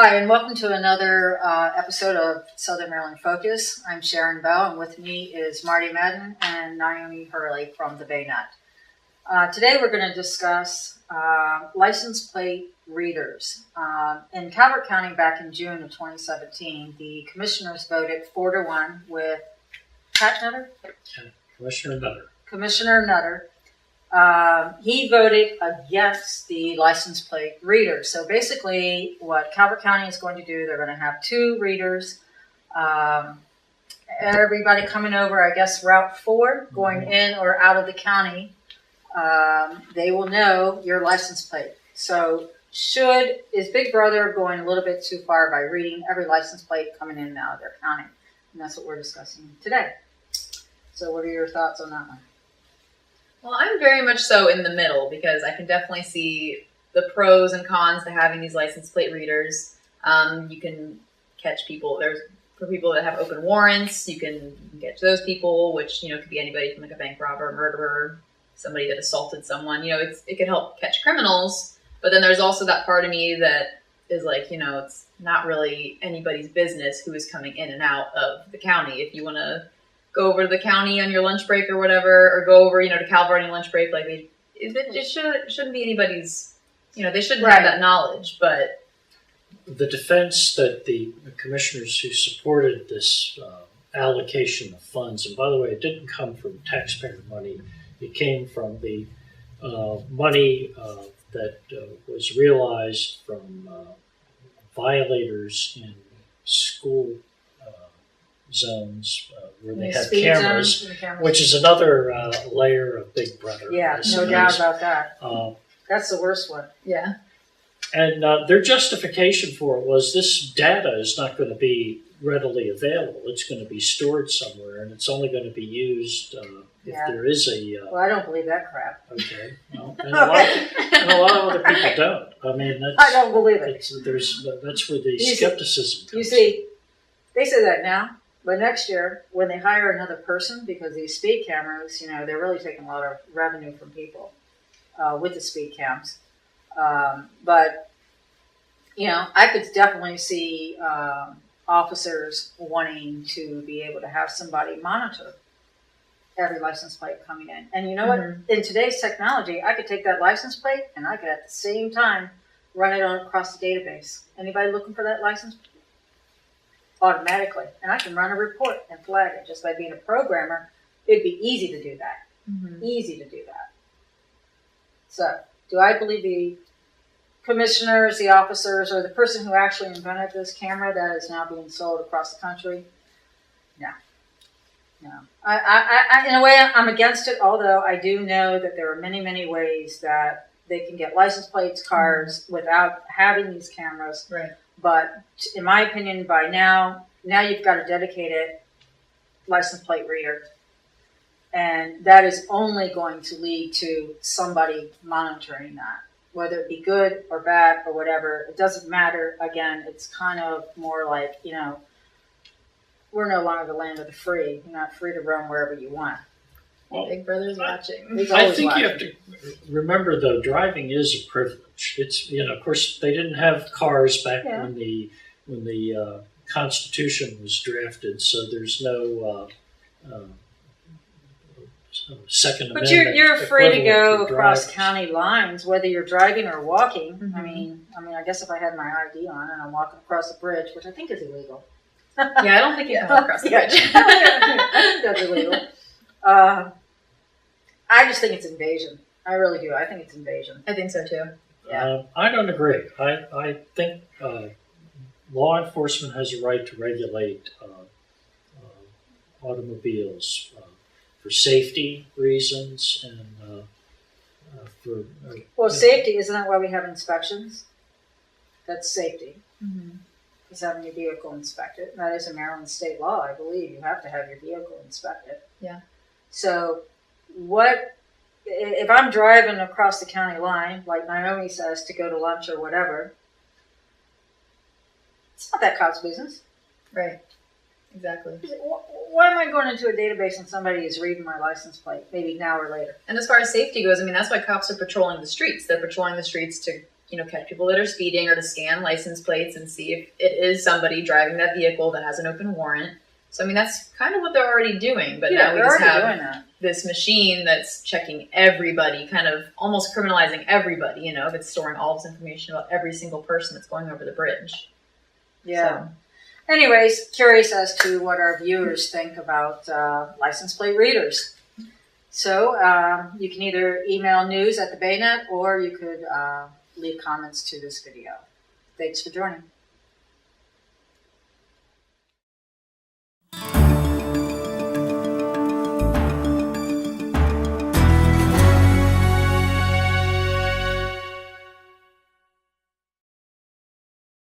Hi, and welcome to another episode of Southern Maryland Focus. I'm Sharon Bell, and with me is Marty Madden and Naomi Hurley from the BayNet. Today we're going to discuss license plate readers. In Calvert County back in June of 2017, the commissioners voted 4-1 with Pat Nutter? Commissioner Nutter. He voted against the license plate readers. So basically what Calvert County is going to do, they're going to have 2 readers. Everybody coming over, I guess, Route 4, going in or out of the county, they will know your license plate. So is Big Brother going a little bit too far by reading every license plate coming in and out of their county? And that's what we're discussing today. So what are your thoughts on that one? Well, I'm very much so in the middle because I can definitely see the pros and cons to having these license plate readers. You can catch people. For people that have open warrants, you can get to those people, which, could be anybody from like a bank robber, murderer, somebody that assaulted someone. It could help catch criminals. But then there's also that part of me that is like, it's not really anybody's business who is coming in and out of the county. If you want to go over to the county on your lunch break or whatever, or go over, to Calvert on your lunch break, it shouldn't be anybody's, they shouldn't have that knowledge, but. The defense that the commissioners who supported this allocation of funds, and by the way, it didn't come from taxpayer money, it came from the money that was realized from violators in school zones where they have cameras, which is another layer of Big Brother. Yeah, no doubt about that. That's the worst one. Yeah. And their justification for it was this data is not going to be readily available. It's going to be stored somewhere, and it's only going to be used if there is a... well, I don't believe that crap. Okay. Well, and a lot of other people don't. I mean, I don't believe it. That's where the skepticism comes. You see, they say that now. But next year, when they hire another person, because these speed cameras, they're really taking a lot of revenue from people with the speed cams. But I could definitely see officers wanting to be able to have somebody monitor every license plate coming in. And you know what? In today's technology, I could take that license plate and I could at the same time run it across the database. Anybody looking for that license plate? Automatically, and I can run a report and flag it just by being a programmer. It'd be easy to do that. Easy to do that. So, do I believe the commissioners, the officers, or the person who actually invented this camera that is now being sold across the country? No. I in a way, I'm against it. Although I do know that there are many, many ways that they can get license plates, cars, without having these cameras. Right. But in my opinion, by now you've got a dedicated license plate reader. And that is only going to lead to somebody monitoring that. Whether it be good or bad or whatever, it doesn't matter. Again, it's kind of more like, we're no longer the land of the free. You're not free to roam wherever you want. Well, Big Brother's watching. I think you have to remember, though, driving is a privilege. It's of course, they didn't have cars back when the Constitution was drafted, so there's no Second Amendment. But you're free to go across county lines, whether you're driving or walking. I mean, I guess if I had my ID on and I'm walking across the bridge, which I think is illegal. Yeah, I don't think you can walk across the bridge. I think that's illegal. I just think it's invasion. I really do. I think it's invasion. I think so too. Yeah. I don't agree. I think law enforcement has a right to regulate automobiles for safety reasons and for... safety, isn't that why we have inspections? That's safety. Is having your vehicle inspected. That is a Maryland state law, I believe. You have to have your vehicle inspected. Yeah. So if I'm driving across the county line, like Naomi says, to go to lunch or whatever, it's not that cop's business. Right. Exactly. Why am I going into a database and somebody is reading my license plate, maybe now or later? And as far as safety goes, that's why cops are patrolling the streets. They're patrolling the streets to catch people that are speeding or to scan license plates and see if it is somebody driving that vehicle that has an open warrant. So, I mean, that's kind of what they're already doing. But now we just have this machine that's checking everybody, kind of almost criminalizing everybody, if it's storing all this information about every single person that's going over the bridge. Yeah. So. Anyways, curious as to what our viewers think about license plate readers. So you can either email news@thebaynet or you could leave comments to this video. Thanks for joining.